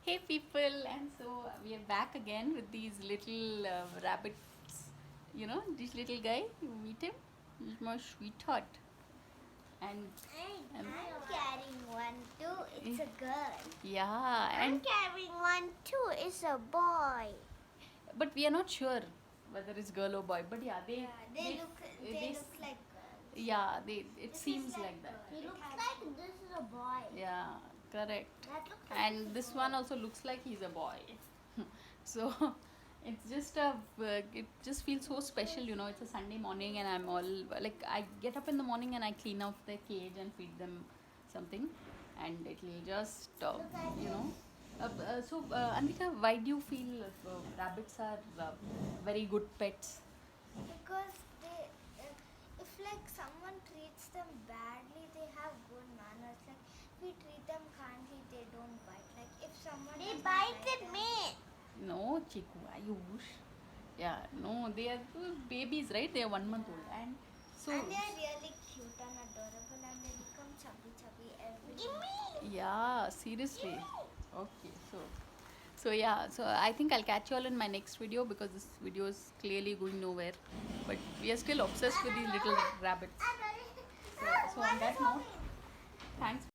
Hey people, and so we are back again with these little rabbits. You know, this little guy, you meet him? He's my sweetheart. And I'm carrying one too. It's a girl. yeah, I'm and carrying one too. It's a boy. but we are not sure whether it's girl or boy. But yeah, They look like girls. yeah, they it This seems is like that. He looks like this is a boy. Yeah, correct. That looks like And this one also looks like he's a boy. So it's just it just feels so special, you know. It's a Sunday morning and I'm all like, I get up in the morning and I clean up the cage and feed them something, and it'll just you know. Anvika, why do you feel rabbits are very good pets? because they, if like someone treats them badly, they have good manners. Like if we treat them kindly, they don't bite. Like if someone bite at me. No, Chiku, Ayush. Yeah, no, they are babies, right? They are 1 month old, and so And they are really cute and adorable, and they become chubby every day. yeah, seriously. Okay, so yeah, so I think I'll catch you all in my next video because this video is clearly going nowhere. But we are still obsessed with these little rabbits. So on that note, thanks.